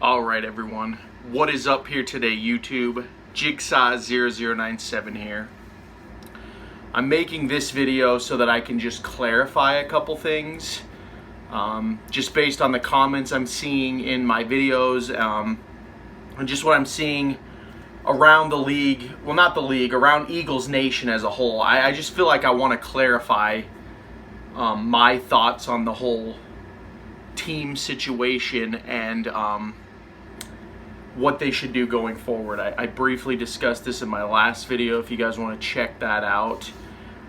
Alright everyone, what is up here today YouTube? Jigsaw0097 here. I'm making this video so that I can just clarify a couple things. Just based on the comments I'm seeing in my videos, and just what I'm seeing around the league, well not the league, around Eagles Nation as a whole. I just feel like I want to clarify my thoughts on the whole team situation and what they should do going forward. I briefly discussed this in my last video. If you guys want to check that out,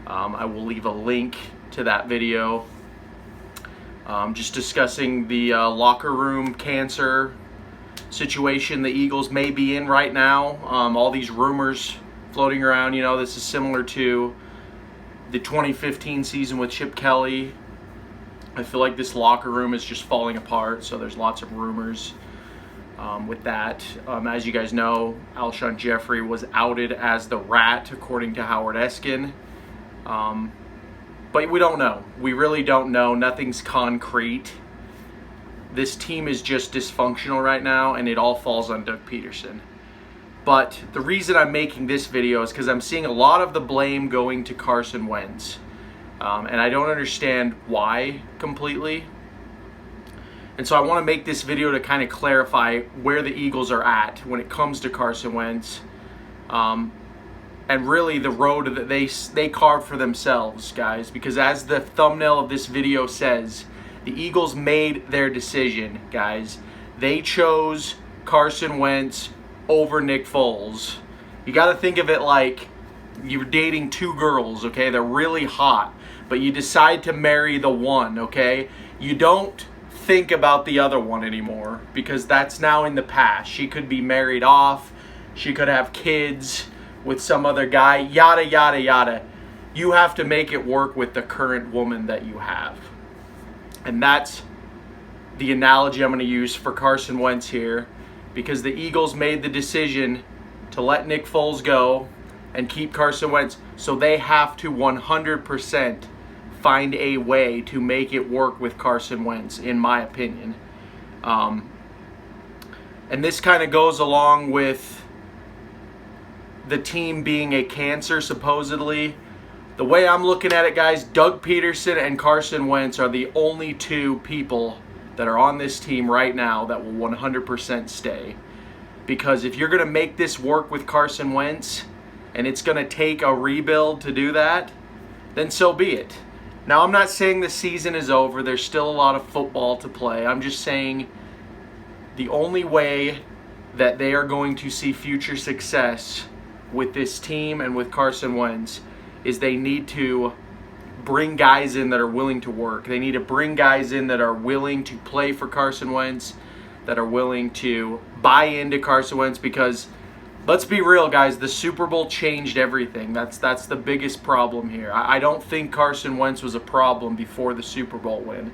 I will leave a link to that video. Just discussing the locker room cancer situation the Eagles may be in right now. All these rumors floating around, you know, this is similar to the 2015 season with Chip Kelly. I feel like this locker room is just falling apart, so there's lots of rumors with that. As you guys know, Alshon Jeffrey was outed as the rat, according to Howard Eskin. But we don't know. We really don't know. Nothing's concrete. This team is just dysfunctional right now, and it all falls on Doug Pederson. But the reason I'm making this video is because I'm seeing a lot of the blame going to Carson Wentz. And I don't understand why completely. And so I want to make this video to kind of clarify where the Eagles are at when it comes to Carson Wentz. And really the road that they carved for themselves, guys. Because as the thumbnail of this video says, the Eagles made their decision, guys. They chose Carson Wentz over Nick Foles. You got to think of it like you're dating two girls, okay? They're really hot, but you decide to marry the one, okay? You don't think about the other one anymore because that's now in the past. She could be married off. She could have kids with some other guy, yada, yada, yada. You have to make it work with the current woman that you have. And that's the analogy I'm going to use for Carson Wentz here, because the Eagles made the decision to let Nick Foles go and keep Carson Wentz, so they have to 100% find a way to make it work with Carson Wentz, in my opinion. And this kind of goes along with the team being a cancer, supposedly. The way I'm looking at it, guys, Doug Pederson and Carson Wentz are the only two people that are on this team right now that will 100% stay. Because if you're going to make this work with Carson Wentz, and it's going to take a rebuild to do that, then so be it. Now, I'm not saying the season is over. There's still a lot of football to play. I'm just saying the only way that they are going to see future success with this team and with Carson Wentz is they need to bring guys in that are willing to work. They need to bring guys in that are willing to play for Carson Wentz, that are willing to buy into Carson Wentz, because let's be real, guys, the Super Bowl changed everything. That's the biggest problem here. I don't think Carson Wentz was a problem before the Super Bowl win.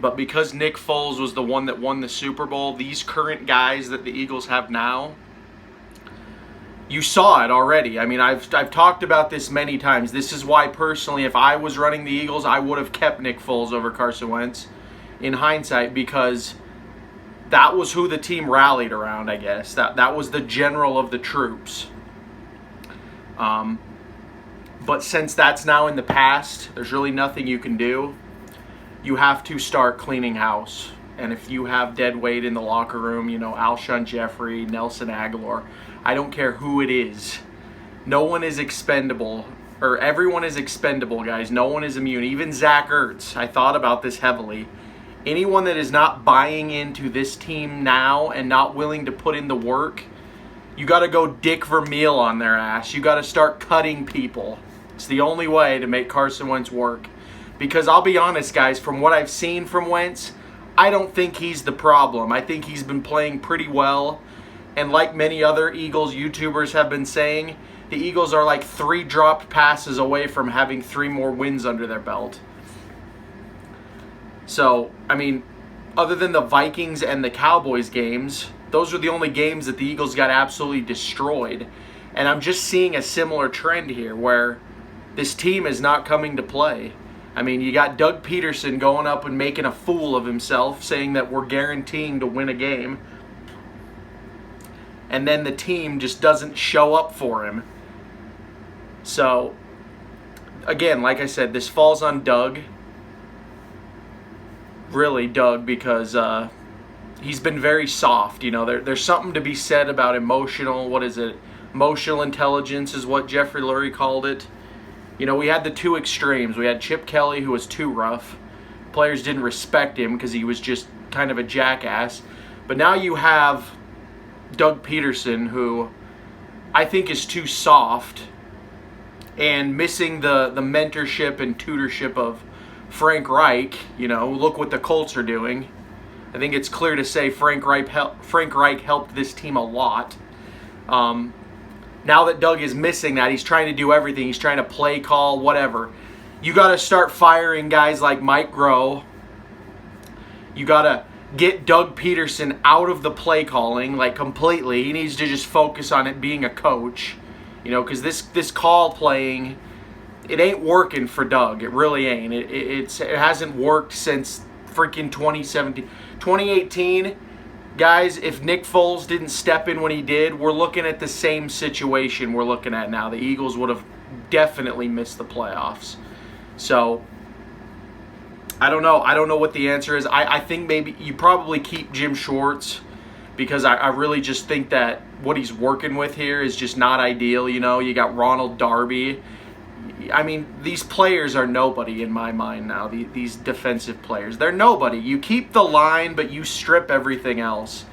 But because Nick Foles was the one that won the Super Bowl, these current guys that the Eagles have now, you saw it already. I mean, I've talked about this many times. This is why, personally, if I was running the Eagles, I would have kept Nick Foles over Carson Wentz in hindsight, because that was who the team rallied around, I guess. That was the general of the troops. But since that's now in the past, there's really nothing you can do. You have to start cleaning house. And if you have dead weight in the locker room, you know, Alshon Jeffrey, Nelson Aguilar, I don't care who it is. No one is expendable, or everyone is expendable, guys. No one is immune. Even Zach Ertz, I thought about this heavily. Anyone that is not buying into this team now and not willing to put in the work, you got to go Dick Vermeil on their ass. You got to start cutting people. It's the only way to make Carson Wentz work. Because I'll be honest, guys, from what I've seen from Wentz, I don't think he's the problem. I think he's been playing pretty well. And like many other Eagles YouTubers have been saying, the Eagles are like 3 dropped passes away from having 3 more wins under their belt. So, I mean, other than the Vikings and the Cowboys games, those are the only games that the Eagles got absolutely destroyed. And I'm just seeing a similar trend here where this team is not coming to play. I mean, you got Doug Pederson going up and making a fool of himself, saying that we're guaranteeing to win a game. And then the team just doesn't show up for him. So, again, like I said, this falls on Doug. Really, Doug, because he's been very soft. You know, there's something to be said about emotional intelligence is what Jeffrey Lurie called it. You know, we had the two extremes. We had Chip Kelly, who was too rough. Players didn't respect him because he was just kind of a jackass. But now you have Doug Pederson, who I think is too soft and missing the mentorship and tutorship of Frank Reich. You know, look what the Colts are doing. I think it's clear to say Frank Reich helped this team a lot. Now that Doug is missing that, he's trying to do everything. He's trying to play call, whatever. You got to start firing guys like Mike Groh. You got to get Doug Pederson out of the play calling, like completely. He needs to just focus on it being a coach. You know, because this call playing, it ain't working for Doug. It really ain't. It hasn't worked since freaking 2017. 2018, guys, if Nick Foles didn't step in when he did, we're looking at the same situation we're looking at now. The Eagles would have definitely missed the playoffs. So, I don't know. I don't know what the answer is. I think maybe you probably keep Jim Schwartz because I really just think that what he's working with here is just not ideal. You know, you got Ronald Darby. I mean, these players are nobody in my mind now, these defensive players. They're nobody. You keep the line, but you strip everything else.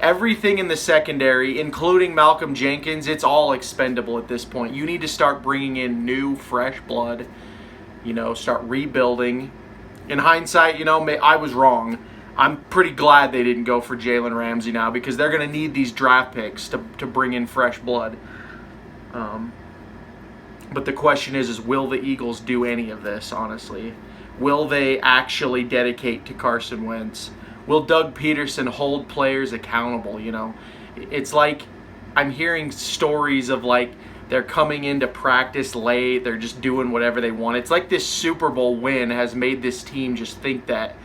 Everything in the secondary, including Malcolm Jenkins, it's all expendable at this point. You need to start bringing in new, fresh blood, you know, start rebuilding. In hindsight, you know, I was wrong. I'm pretty glad they didn't go for Jalen Ramsey now because they're going to need these draft picks to bring in fresh blood. But the question is will the Eagles do any of this, honestly? Will they actually dedicate to Carson Wentz? Will Doug Pederson hold players accountable, you know? It's like I'm hearing stories of, like, they're coming into practice late. They're just doing whatever they want. It's like this Super Bowl win has made this team just think that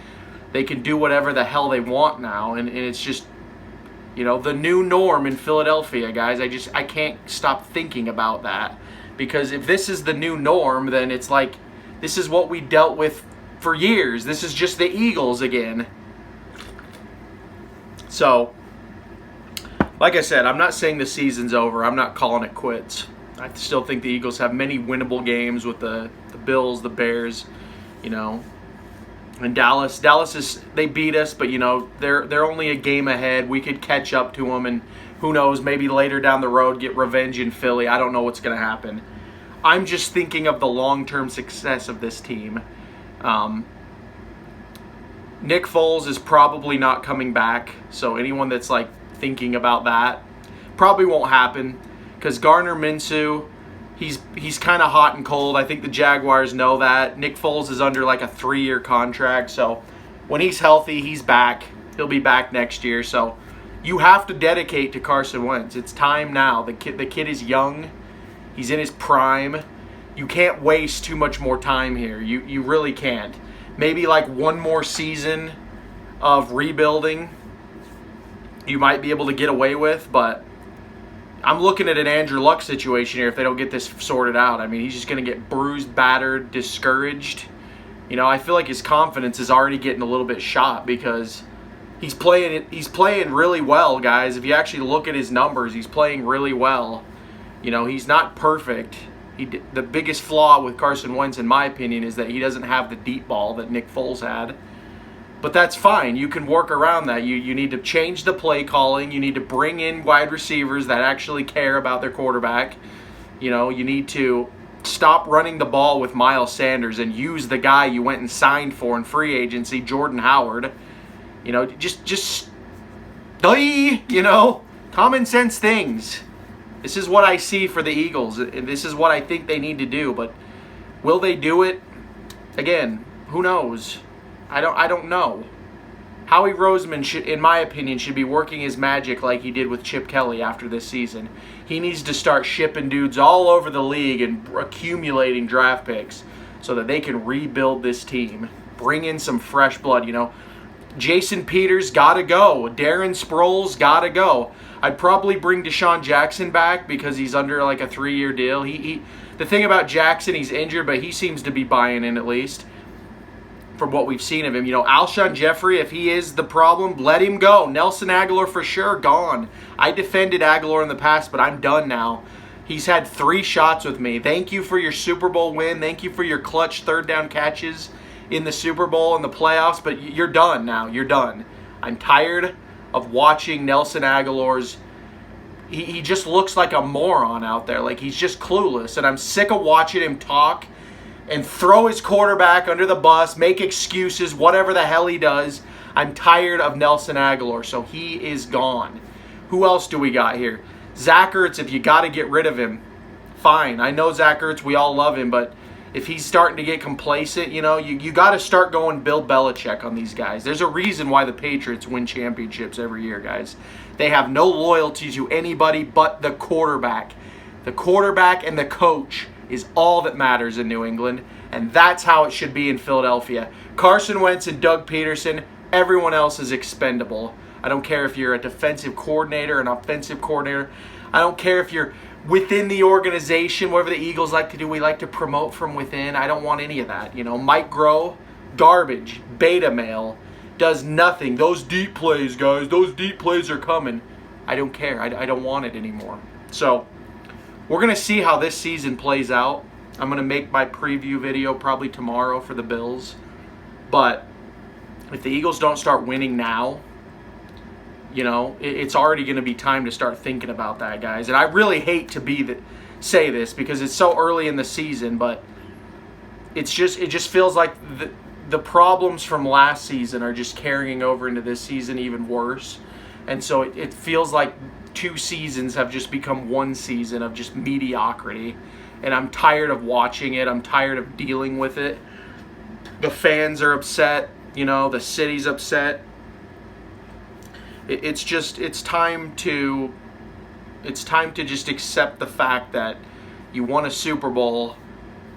they can do whatever the hell they want now. And it's just, you know, the new norm in Philadelphia, guys. I can't stop thinking about that. Because if this is the new norm, then it's like this is what we dealt with for years. This is just the Eagles again. So, like I said, I'm not saying the season's over. I'm not calling it quits. I still think the Eagles have many winnable games with the Bills, the Bears, you know. And Dallas they beat us, but, you know, they're only a game ahead. We could catch up to them, and who knows, maybe later down the road get revenge in Philly. I don't know what's going to happen. I'm just thinking of the long-term success of this team. Nick Foles is probably not coming back, so anyone that's, like, thinking about that probably won't happen because Gardner Minshew, he's kind of hot and cold. I think the Jaguars know that. Nick Foles is under, like, a 3-year contract, so when he's healthy, he's back. He'll be back next year, so you have to dedicate to Carson Wentz. It's time now. The kid is young. He's in his prime. You can't waste too much more time here. You really can't. Maybe like one more season of rebuilding you might be able to get away with, but I'm looking at an Andrew Luck situation here if they don't get this sorted out. I mean, he's just going to get bruised, battered, discouraged. You know, I feel like his confidence is already getting a little bit shot because he's playing really well, guys. If you actually look at his numbers, he's playing really well. You know, he's not perfect. The biggest flaw with Carson Wentz, in my opinion, is that he doesn't have the deep ball that Nick Foles had. But that's fine. You can work around that. You need to change the play calling. You need to bring in wide receivers that actually care about their quarterback. You know, you need to stop running the ball with Miles Sanders and use the guy you went and signed for in free agency, Jordan Howard. You know, just you know, common sense things. This is what I see for the Eagles. This is what I think they need to do. But will they do it? Again, who knows? I don't know. Howie Roseman, in my opinion, should be working his magic like he did with Chip Kelly after this season. He needs to start shipping dudes all over the league and accumulating draft picks. so that they can rebuild this team, bring in some fresh blood. Jason Peters got to go. Darren Sproles got to go. I'd probably bring Deshaun Jackson back because he's under like a 3-year deal. The thing about Jackson, he's injured, but he seems to be buying in at least from what we've seen of him. Alshon Jeffrey, if he is the problem, let him go. Nelson Aguilar for sure, gone. I defended Aguilar in the past, but I'm done now. He's had 3 shots with me. Thank you for your Super Bowl win. Thank you for your clutch third down catches in the Super Bowl and the playoffs, but you're done now. You're done. I'm tired of watching Nelson Aguilar's. He just looks like a moron out there. Like, he's just clueless, and I'm sick of watching him talk and throw his quarterback under the bus, make excuses, whatever the hell he does. I'm tired of Nelson Aguilar, so he is gone. Who else do we got here? Zach Ertz, if you got to get rid of him, fine. I know Zach Ertz, we all love him, but if he's starting to get complacent, you got to start going Bill Belichick on these guys. There's a reason why the Patriots win championships every year, guys. They have no loyalty to anybody but the quarterback. The quarterback and the coach is all that matters in New England, and that's how it should be in Philadelphia. Carson Wentz and Doug Pederson, everyone else is expendable. I don't care if you're a defensive coordinator, an offensive coordinator. I don't care if you're within the organization, whatever the Eagles like to do. We like to promote from within. I don't want any of that. Mike Groh, garbage, beta male, does nothing. Those deep plays, guys, those deep plays are coming. I don't care. I don't want it anymore. So we're going to see how this season plays out. I'm going to make my preview video probably tomorrow for the Bills. But if the Eagles don't start winning now, it's already going to be time to start thinking about that, guys. And I really hate to say this because it's so early in the season, but it just feels like the problems from last season are just carrying over into this season even worse. And so it feels like 2 seasons have just become 1 season of just mediocrity. And I'm tired of watching it. I'm tired of dealing with it. The fans are upset. The city's upset. It's time to just accept the fact that you won a Super Bowl.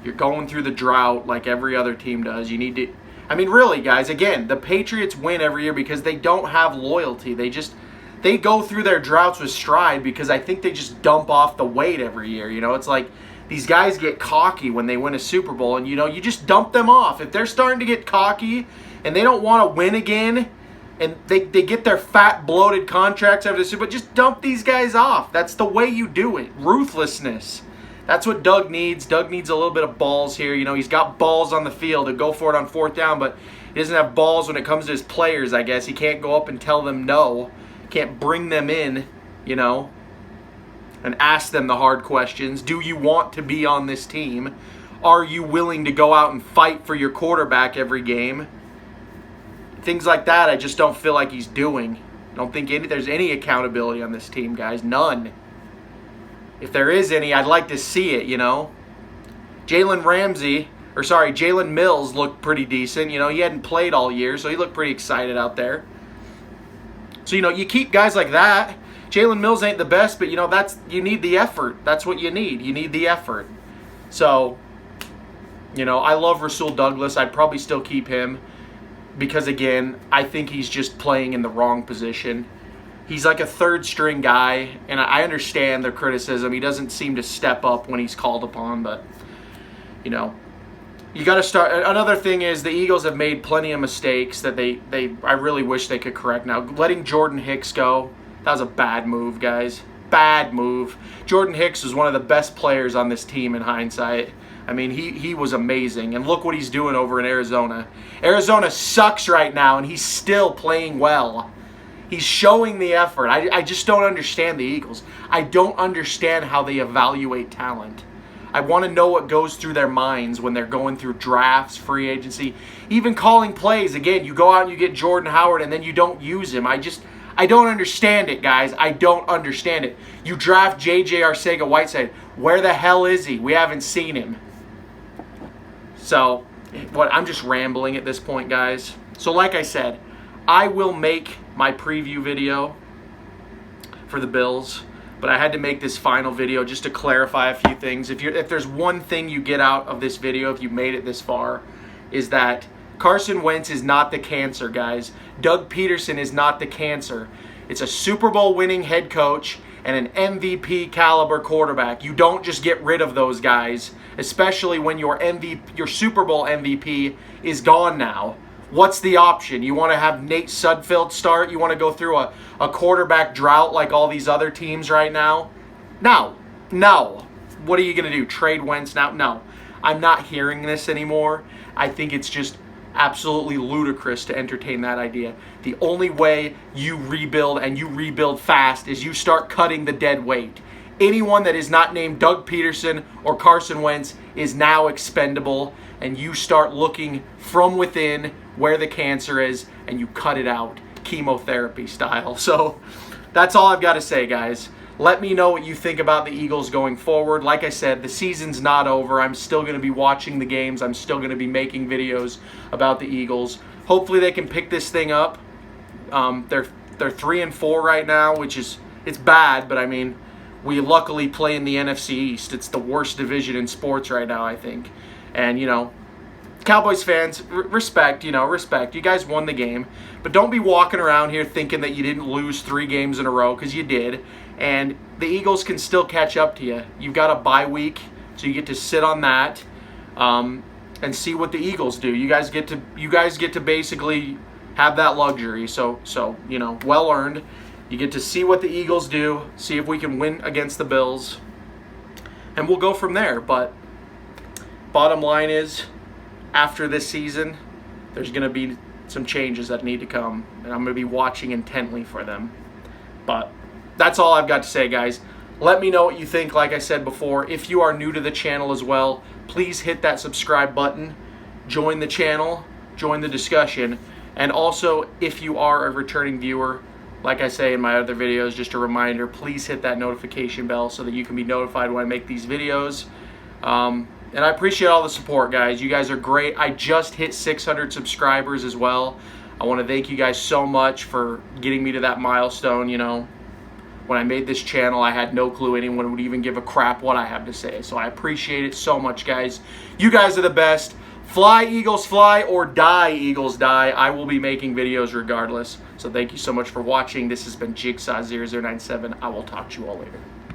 You're going through the drought like every other team does. You need to. I mean, really, guys. Again, the Patriots win every year because they don't have loyalty. They go through their droughts with stride because I think they just dump off the weight every year. It's like these guys get cocky when they win a Super Bowl, and you just dump them off. If they're starting to get cocky and they don't want to win again, and they get their fat, bloated contracts after the Super Bowl, just dump these guys off. That's the way you do it. Ruthlessness. That's what Doug needs. Doug needs a little bit of balls here. He's got balls on the field to go for it on 4th down, but he doesn't have balls when it comes to his players, I guess. He can't go up and tell them no. Can't bring them in, and ask them the hard questions. Do you want to be on this team? Are you willing to go out and fight for your quarterback every game? Things like that I just don't feel like he's doing. I don't think there's any accountability on this team, guys. None. If there is any, I'd like to see it, Jalen Mills looked pretty decent. He hadn't played all year, so he looked pretty excited out there. So, you keep guys like that. Jalen Mills ain't the best, but, you need the effort. That's what you need. You need the effort. So, I love Rasul Douglas. I'd probably still keep him because, again, I think he's just playing in the wrong position. He's like a 3rd-string guy, and I understand the criticism. He doesn't seem to step up when he's called upon, but, you got to start. Another thing is the Eagles have made plenty of mistakes that I really wish they could correct now. Letting Jordan Hicks go, that was a bad move, guys. Bad move. Jordan Hicks was one of the best players on this team in hindsight. I mean, he was amazing, and look what he's doing over in Arizona. Arizona sucks right now, and he's still playing well. He's showing the effort. I just don't understand the Eagles. I don't understand how they evaluate talent. I want to know what goes through their minds when they're going through drafts, free agency, even calling plays. Again, you go out and you get Jordan Howard and then you don't use him. I don't understand it, guys. I don't understand it. You draft J.J. Arcega-Whiteside. Where the hell is he? We haven't seen him. So, I'm just rambling at this point, guys. So, like I said, I will make my preview video for the Bills. but I had to make this final video just to clarify a few things. If there's one thing you get out of this video, if you made it this far, is that Carson Wentz is not the cancer, guys. Doug Pederson is not the cancer. It's a Super Bowl winning head coach and an MVP caliber quarterback. You don't just get rid of those guys, especially when your Super Bowl MVP is gone now. What's the option? You want to have Nate Sudfeld start? You want to go through a quarterback drought like all these other teams right now? No. What are you going to do? Trade Wentz now? No. I'm not hearing this anymore. I think it's just absolutely ludicrous to entertain that idea. The only way you rebuild, and you rebuild fast, is you start cutting the dead weight. Anyone that is not named Doug Pederson or Carson Wentz is now expendable, and you start looking from within where the cancer is, and you cut it out, chemotherapy style. So that's all I've got to say, guys. Let me know what you think about the Eagles going forward. Like I said, the season's not over. I'm still going to be watching the games. I'm still going to be making videos about the Eagles. Hopefully they can pick this thing up. They're 3-4 right now, which is, it's bad, but I mean, we luckily play in the NFC East. It's the worst division in sports right now, I think. And, you know, Cowboys fans, respect. You guys won the game. But don't be walking around here thinking that you didn't lose 3 games in a row, because you did. And the Eagles can still catch up to you. You've got a bye week, so you get to sit on that and see what the Eagles do. You guys get to basically have that luxury. So you know, well earned. You get to see what the Eagles do, see if we can win against the Bills, and we'll go from there. But bottom line is, after this season, there's going to be some changes that need to come, and I'm going to be watching intently for them. But that's all I've got to say, guys. Let me know what you think. Like I said before, if you are new to the channel as well, please hit that subscribe button, join the channel, join the discussion, and also, if you are a returning viewer, like I say in my other videos, just a reminder, please hit that notification bell so that you can be notified when I make these videos. And I appreciate all the support, guys. You guys are great. I just hit 600 subscribers as well. I want to thank you guys so much for getting me to that milestone. You know, when I made this channel, I had no clue anyone would even give a crap what I have to say. So I appreciate it so much, guys. You guys are the best. Fly, Eagles, fly, or die, Eagles, die. I will be making videos regardless. So thank you so much for watching. This has been Jigsaw0097. I will talk to you all later.